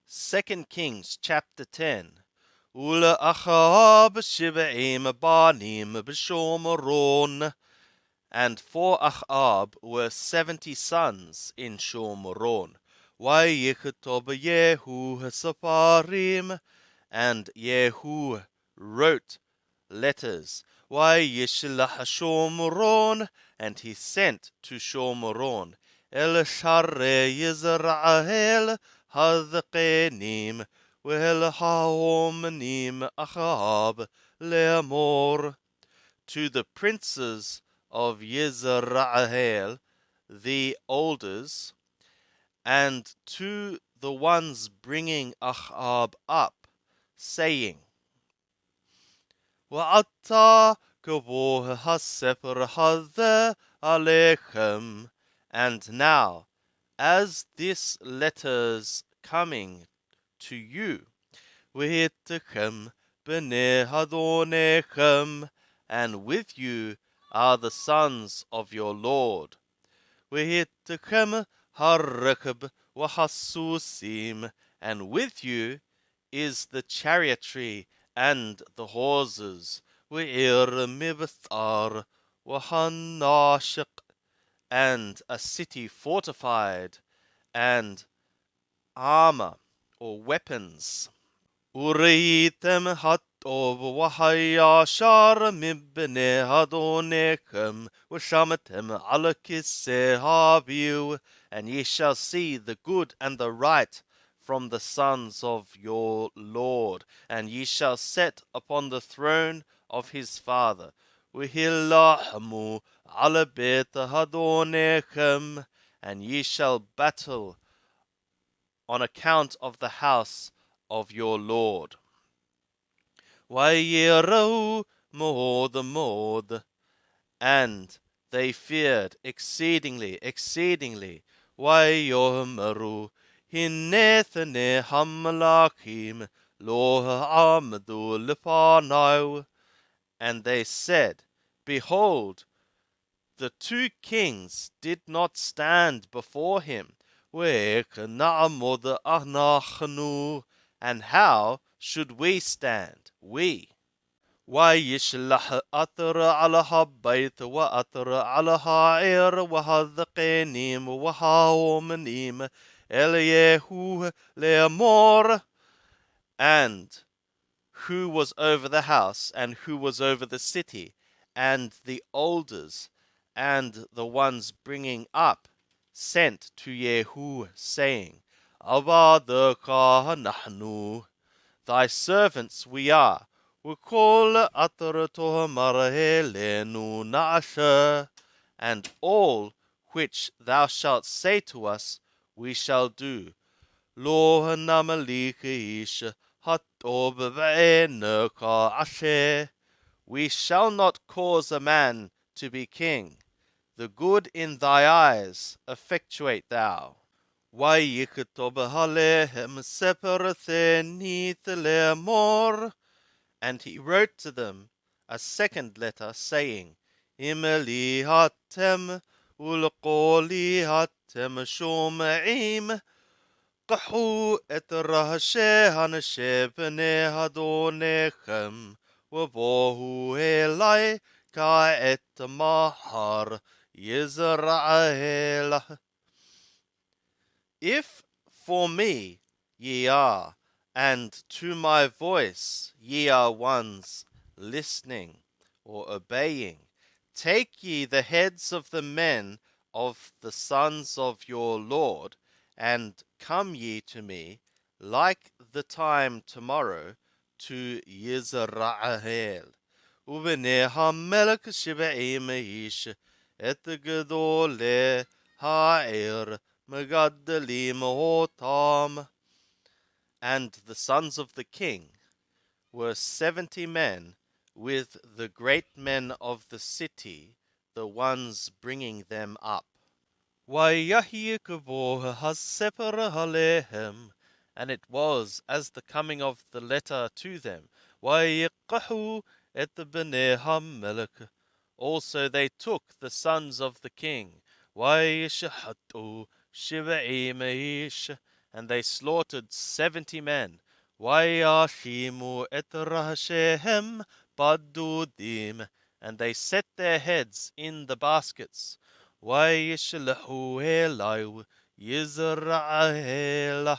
2 Kings chapter 10. Ula Achab Shiv'im Banim b'Shomron. And for Achab were 70 sons in Shomron. Vayiktob Yehu Safarim. And Yehu wrote letters. Vayishlach Shomron. And he sent to Shomron. El Share Yisrael Hadqenim Wel Haomnim Achab Le'amor. To the princes of Yisrael, the elders, and to the ones bringing Achab up, saying, Wa'ata kavoh hasefer hadeh alechem. And now, as this letter's coming to you, V'hitechem b'nei hadonechem, and with you are the sons of your Lord. V'hitechem harrekeb v'hasusim, and with you is the chariotry and the horses. V'ir mibthar v'hanashik, and a city fortified, and armor or weapons. Uritem hatov v'hayashar mibnei hadonechem v'shamatem ala kiseh haviu, and ye shall see the good and the right from the sons of your Lord, and ye shall set upon the throne of his father. V'hilahmu ala bet hadonechem, and ye shall battle on account of the house of your Lord. Vayirau mod, and they feared exceedingly. Vayomeru hinethane hamalakim lo amdu lefanau, and they said, Behold, the two kings did not stand before him. And how should we stand, we? ويشلح أثر على البيت وأثر على العير وهذقينيم وهاومنيم إليهو لأمور. And who was over the house, and who was over the city, and the elders, and the ones bringing up, sent to Yehu, saying, Avadaka nahnu, thy servants we are, Ukol ataratoh marhelenu naasha, and all which thou shalt say to us, we shall do. Lo namalikish hatob v'eneka ashe, we shall not cause a man to be king. The good in thy eyes effectuate thou. Vayiktob halehem separathenith le'amor, and he wrote to them a second letter, saying, Imeli hatem ulqoli hatem shom'im, qahu et rahashe hanashe b'nei hadonechem, v'vohu elai ka et mahar Yisrael. If for me ye are, and to my voice ye are ones listening or obeying, take ye the heads of the men of the sons of your Lord, and come ye to me, like the time tomorrow, to Yisrael. Uv'nei hamelech shiv'im ish et gedolei ha'ir megaddelim otam. And the sons of the king were 70 men, with the great men of the city, the ones bringing them up. Vayahikvoh haseper halehem, and it was as the coming of the letter to them. Vayikahu et b'nei hamelech, also they took the sons of the king. Vayishahatu shiv'im ish, and they slaughtered 70 men. Vayashimu et rahashehem badudim, and they set their heads in the baskets. Vayishlahu elayu Yisrael,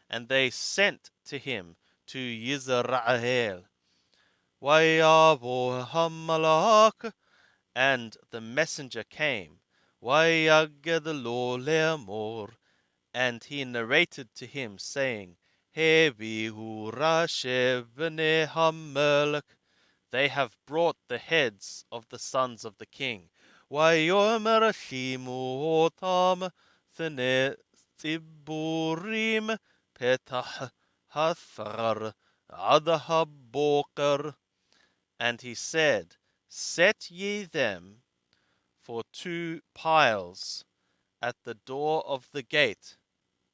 and they sent to him to Yisrael. Vayavo hamalak, and the messenger came. Vayaged lo le'amor, and he narrated to him, saying, Hevihu rashev b'nei hamelech, they have brought the heads of the sons of the king. Vayomer shimu otam thene tziburim petach hathar ad haboker, and he said, set ye them for 2 piles at the door of the gate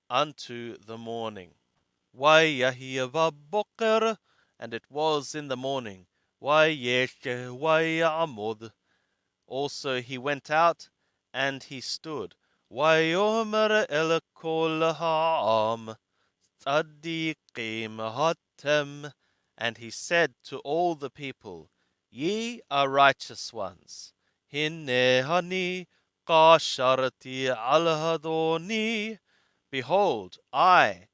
unto the morning. Vayahi vaboker, and it was in the morning. Vayeshe vayamod, also he went out and he stood. Vayomer el kol ha'am tzadikim hatem, and he said to all the people, ye are righteous ones. Hinne hani kasharti al hadoni, behold, I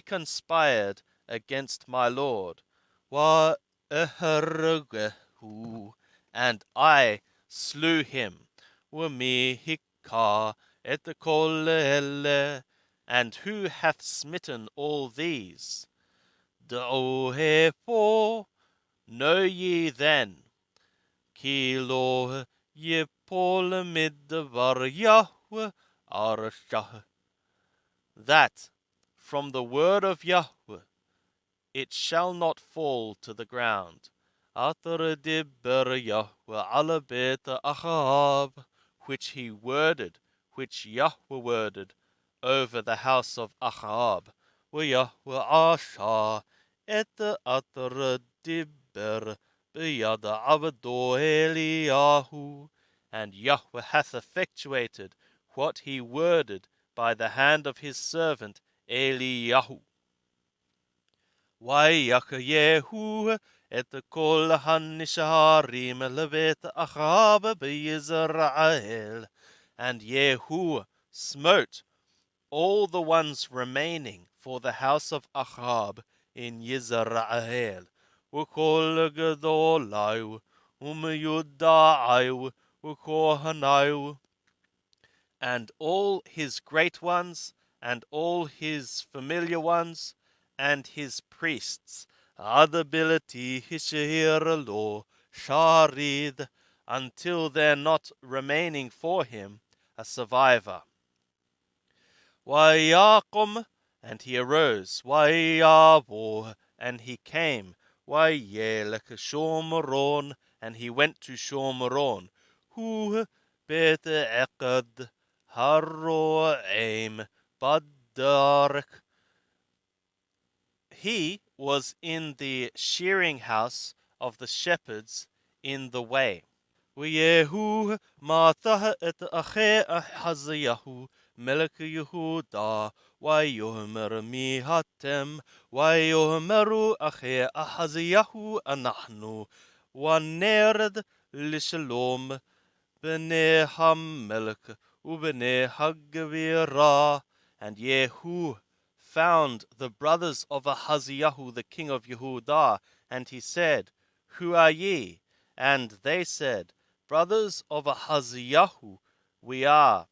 conspired against my Lord. Wa ehergehu, and I slew him. Wami hikka et kol ele, and who hath smitten all these? Dohefor, know ye then, ki lo yipol midvar Yahweh arshah, that from the word of Yahweh it shall not fall to the ground. Atar dibber Yahweh ala bet Ahab, which he worded, which Yahweh worded over the house of Ahab. Yahweh asha et atar dibber biyad avdo Eliyahu, and Yahweh hath effectuated what he worded by the hand of his servant Eliyahu. Yehu et kol hanisharim levet Achab b'Yisrael, and Yehu smote all the ones remaining for the house of Achab in Yisrael. Ukol gedolayu umyudayu ukohanayu, and all his great ones, and all his familiar ones, and his priests, ability hishir lo sharid, until there not remaining for him a survivor. Wayakum, and he arose. Wayavo, and he came. Wayelek Shomron, and he went to Shomron. Hu bet ekad haroaim badark. He was in the shearing house of the shepherds in the way. Yehu matah et ache Ahaziyahu melech Yehuda, Vayomer mi hatem, Vayomeru ache Ahaziyahu anachnu, Vanered lishalom b'nei hamelech u'b'nei hagvira, and Yehu found the brothers of Ahaziyahu the king of Yehuda, and he said, who are ye? And they said, brothers of Ahaziyahu we are,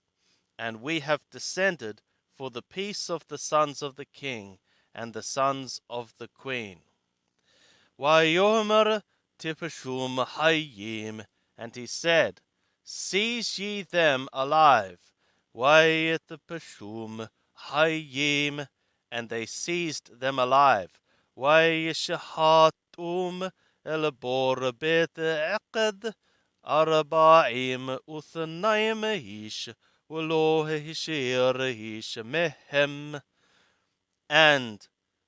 and we have descended for the peace of the sons of the king and the sons of the queen. Vayomer tipashum hayim, and he said, seize ye them alive. Vayetipashum hayim, and they seized them alive. Vayeshahatum elabor bet eked arba'im uthnaim ish v'lo hishir ish mehem, and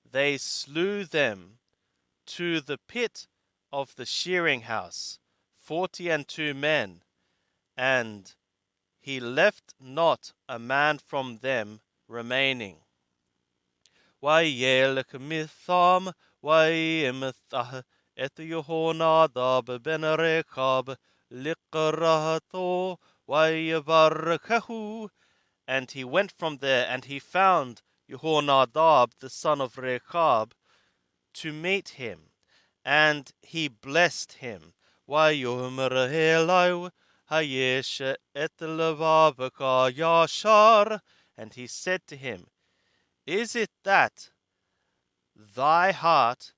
they slew them to the pit of the shearing house, 42 men, and he left not a man from them remaining. Wayelek mitham, Wayemithah, Et Yehonadab ben Rechab, Liqrahato, Wayevarkahu. And he went from there, and he found Yehonadab, the son of Rechab, to meet him, and he blessed him. Wayomer Elai, Hayesh et levavaka yashar. And he said to him, is it that thy heart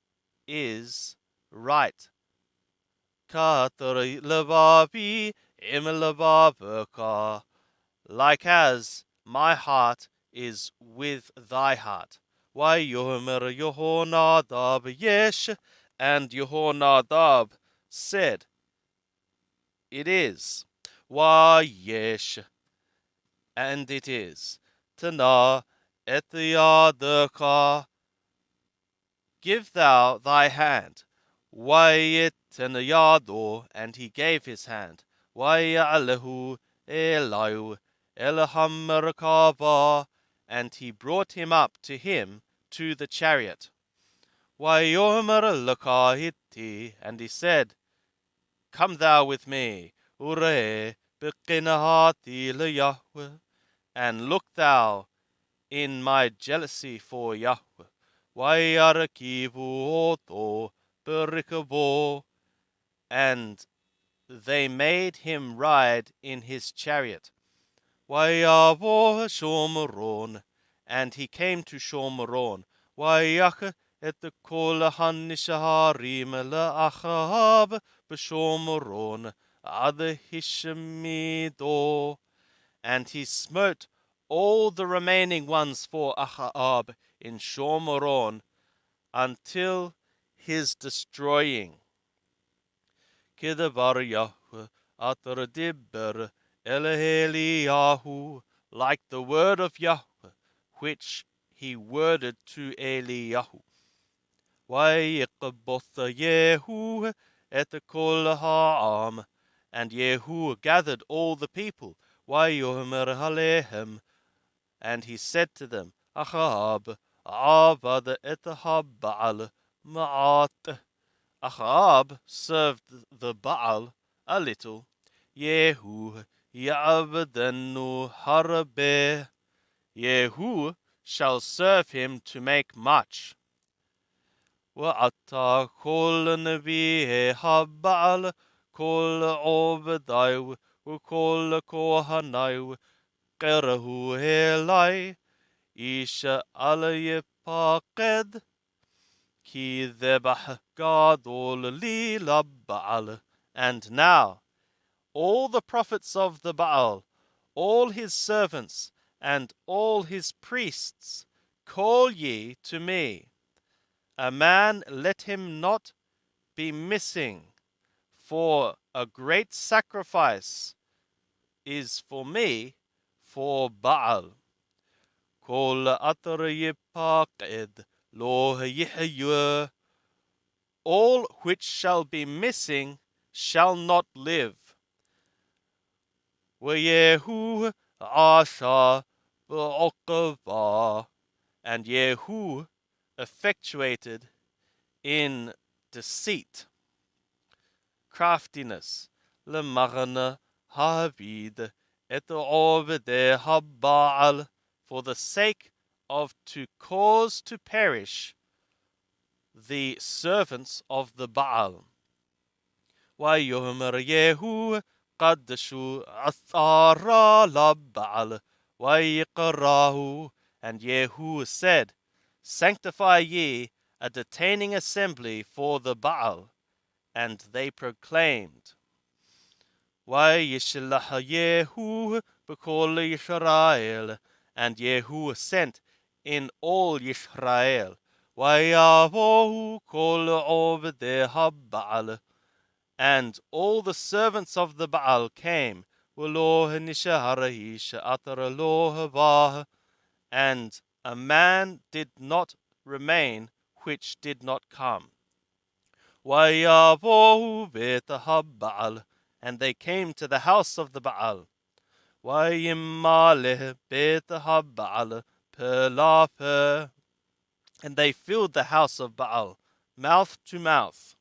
is right? Katar levavi im levavaka, like as my heart is with thy heart. Wayomer Yehonadab yesh, and Yehonadab said, it is. Wayesh, and it is. Tana et yadaka, give thou thy hand. Wayet and yado, and he gave his hand. Wayalehu elayu elaham merkava, and he brought him up to him to the chariot. Wayomer lakahiti, and he said, come thou with me. Ure beqinahati leyahwe, and look thou in my jealousy for Yahweh. Wayarakivu oto berikabo, and they made him ride in his chariot. Wayavo Shomron, and he came to Shomron. Wayach et kol hanishaharim le'achab b'Shomron ad hishmido, and he smote all the remaining ones for Ahab in Shomron until his destroying. Kidavar Yahweh atar dibber Eliyahu, like the word of Yahweh which he worded to Eliyahu. Wayiqbotha Yehu et kol ha'am, and Yehu gathered all the people. Wayomer Halehem, and he said to them, Ahab, Avad et Baal ma'at. Ahab served the Baal a little. Yehu ya'avdenu harbe. Yehu shall serve him to make much. Wa'ata kol nevi'e haBaal, kol obadai, kol kohanai, qerahu elai, isha alayipaqed, ki dhebah gadol li laBaal. And now all the prophets of the Baal, all his servants, and all his priests, call ye to me. A man let him not be missing, for a great sacrifice is for me, for Baal. Kol atar yipaqed lo yihyeh. All which shall be missing shall not live. Yehu asha b'okava, and Yehu effectuated in deceit, craftiness, lemachana havid et ovede haBaal, for the sake of to cause to perish the servants of the Baal. Wayomer Yehu qaddashu athara laBaal, wayiqrahu, and Yehu said, sanctify ye a detaining assembly for the Baal. And they proclaimed, Wayishlah Yehu b'kol Yisrael, and Yehu sent in all Yisrael, Wayavohu kol ovdei haBaal, and all the servants of the Baal came, Ulo nishaharahish atar lo havah, and a man did not remain which did not come. Wayavohu bet haBaal, and they came to the house of the Baal. Wayimaleh bet haBaal pelaper, and they filled the house of Baal, mouth to mouth,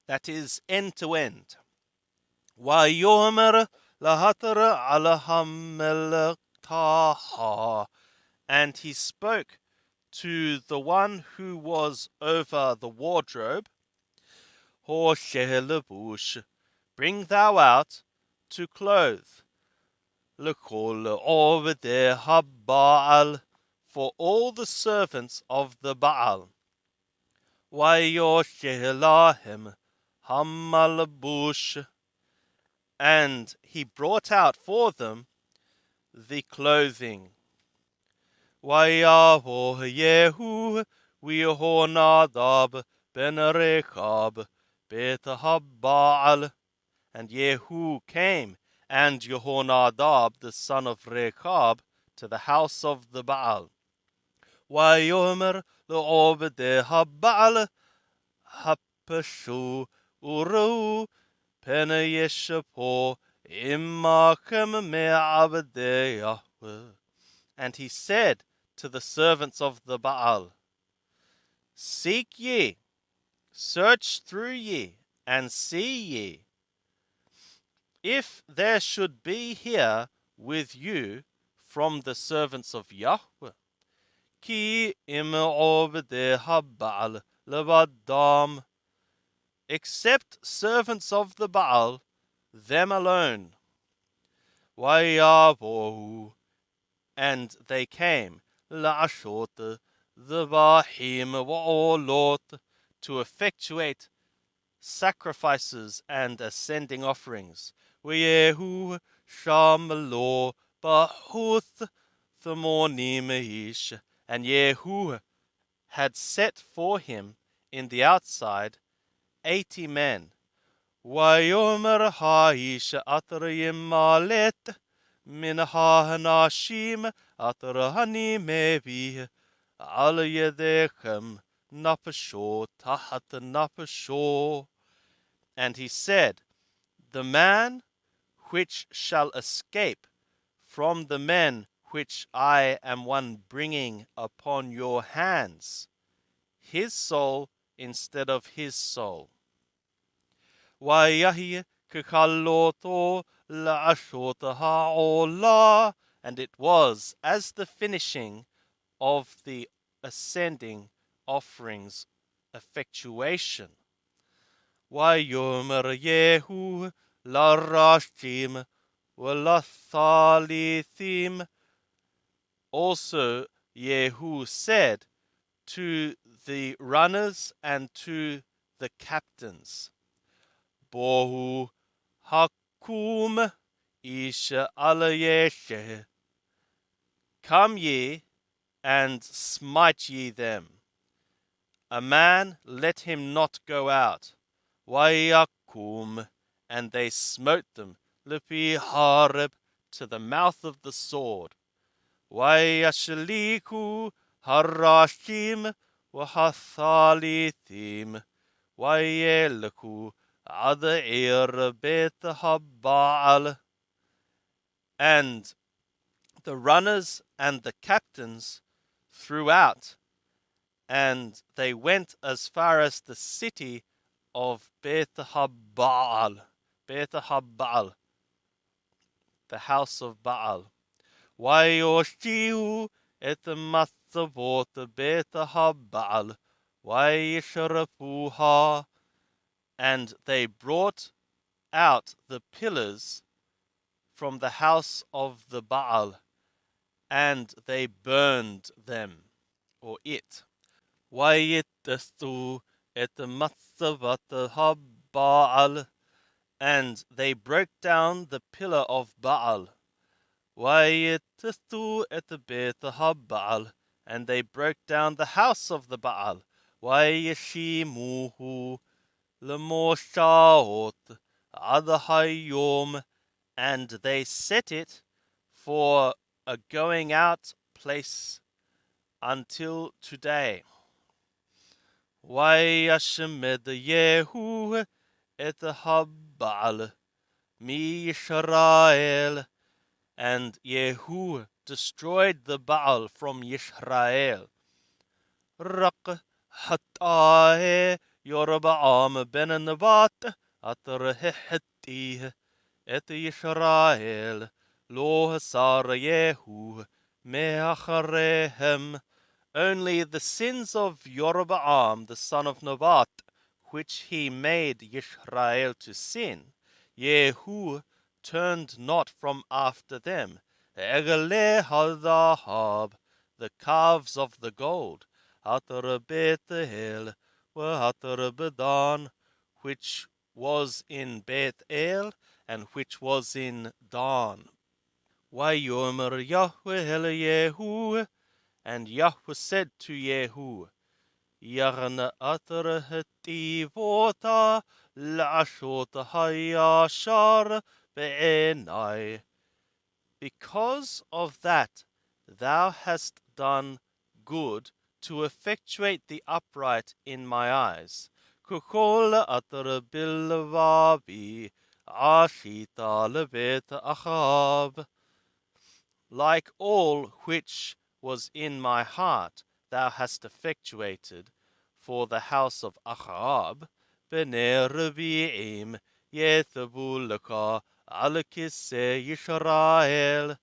that is, end to end. وَيُؤْمَرْ لَهَتْرَ عَلَى هَمَّلْتَهَا, and he spoke to the one who was over the wardrobe, Hoshelebush, bring thou out to clothe, Lekol Obede Baal, for all the servants of the Baal. Wayoshelahim Hamalabush, and he brought out for them the clothing. Wayaho Yehu Wihonadab ben Rechab Betahabbaal, and Yehu came, and Jehonadab the son of Rechab, to the house of the Baal. Wayomer le'obedeh Baal hapashu uru pene yeshapo imachem me'abedeh Yahweh. And he said to the servants of the Baal, seek ye, search through ye, and see ye, if there should be here with you from the servants of Yahweh. Ki im obedeh Baal levadam, except servants of the Baal, them alone. Wayavohu, and they came, la'ashot the Bahim wa'olot, to effectuate sacrifices and ascending offerings. Weyehu shamlo bahuth themornim, and Yehu had set for him in the outside 80 men. Wayomer ha'ish atrayim malet min ha'anashim atrahani mevi al yedechem napasho tahat napasho. And he said, the man which shall escape from the men which I am one bringing upon your hands, his soul instead of his soul. Wayahi kikaloto la'ashot ha'olah, and it was as the finishing of the ascending offerings effectuation. Wayomer Yehu larashim walathalithin. Also Yehu said to the runners and to the captains, Bohu hakum isha alayeshe, come ye and smite ye them. A man let him not go out. Wayakum, and they smote them, lipi harib, to the mouth of the sword. Wayashliku harashim wahathalithim, wayelaku adair bet habal. And the runners and the captains threw out, and they went as far as the city of Beth-Habal, the house of Baal. Wayoshiu et matzavot Beth-Habal, wayishrapuha, and they brought out the pillars from the house of the Baal, and they burned them, or it. Wayitestu et matzavat Baal, and they broke down the pillar of Baal. Wayitestu et bet Baal, and they broke down the house of the Baal. Wayeshimuhu lemoshaot adhayom, and they set it for a going out place until today. Wayashmed Yehu et Habal mi Yisrael, and Yehu destroyed the Baal from Yisrael. رق حتى يربعام بن النبات أطره حتيه את ישראל לא הsarehu me'acharehem. Only the sins of Jeroboam the son of Nebat, which he made Yisrael to sin, Yehu turned not from after them. Egale hadahab, the calves of the gold, Hatar Bethel, Hatar Bedan, which was in Bethel, and which was in Dan. Wayomer Yahweh el Yehu, and Yahweh said to Yehu, Yarna atar hetivota lashot hayashar be'enai. Because of that thou hast done good to effectuate the upright in my eyes. Kukol atar bilvabi ashita lebet achab. Like all which was in my heart thou hast effectuated for the house of Achab, b'nei Revi'im yethavu leka al kisei Yisrael,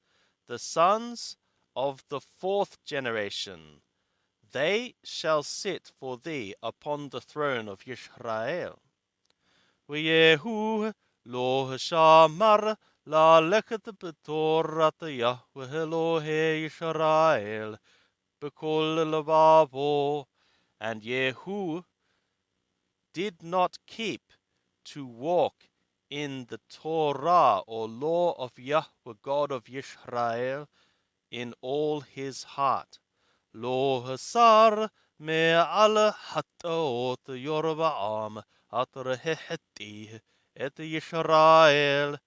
the sons of the fourth generation, they shall sit for thee upon the throne of Yisrael. V'yehu lo shamar la'leket b'torat Yahweh Elohei Yisrael b'kol levavo, and Yehu did not keep to walk in the Torah or law of Yahweh God of Yisrael in all his heart. Lo hasar me'al hataot Yorbaam atar heheti et Yisrael.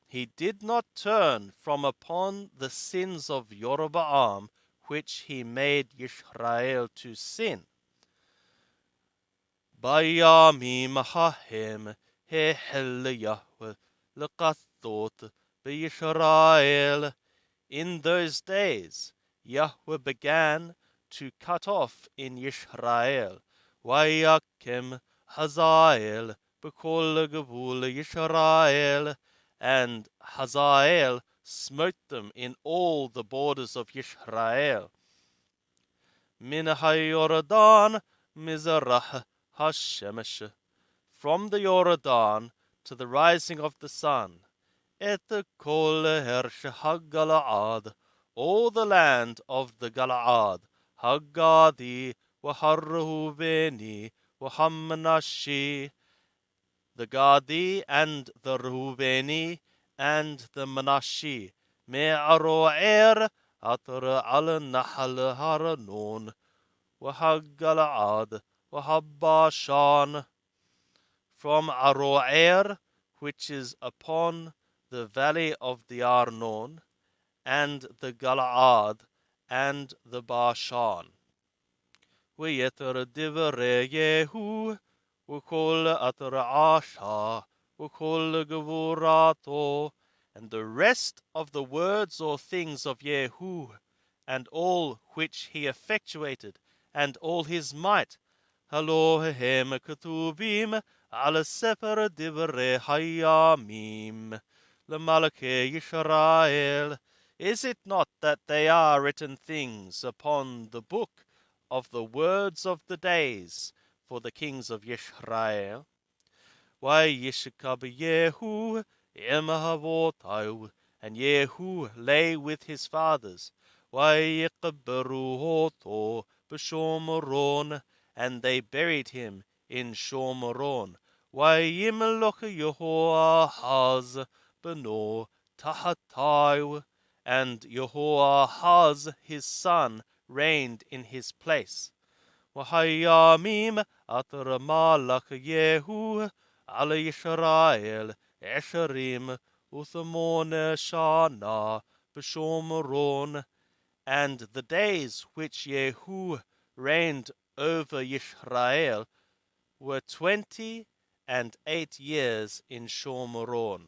He did not turn from upon the sins of Yorbaam, which he made Yisrael to sin. Bayamim hahem hehel Yahweh lekathot b'Yisrael. In those days Yahweh began to cut off in Yisrael. Vayakem Hazael b'kol gevul Yisrael, and Hazael smote them in all the borders of Yisrael. Min haYordan mizarach hashemesh, from the Jordan to the rising of the sun. Et kol hersh haGalaad, all the land of the Galaad, Haggadi, Waharrehuveni, Wahamanashi, the Gadi and the Reuveni and the Manashi, Me'aro'er atar al Nahal Haranon, Wahagalaad, Wahabashan, from Aro'er, which is upon the valley of the Arnon, and the Galaad, and the Bashan. V'yeter divrei Yehu, v'kol atar Asha, v'kol gevurato, and the rest of the words or things of Yehu, and all which he effectuated, and all his might, Halohem ketubim al sefer divrei hayamim lemalkei Yisrael. Is it not that they are written things upon the book of the words of the days for the kings of Yisrael? Vayishkab Yehu im havotayu, and Yehu lay with his fathers. Vayikberu hoto b'Shomron, and they buried him in Shomron. Vayimloch Yehoahaz beno tahatayu, and Yehoahaz his son reigned in his place. V'hayamim atar malach Yehu al Yisrael esherim u'thamone shana b'Shomron, and the days which Yehu reigned over Yisrael were 28 years in Shomron.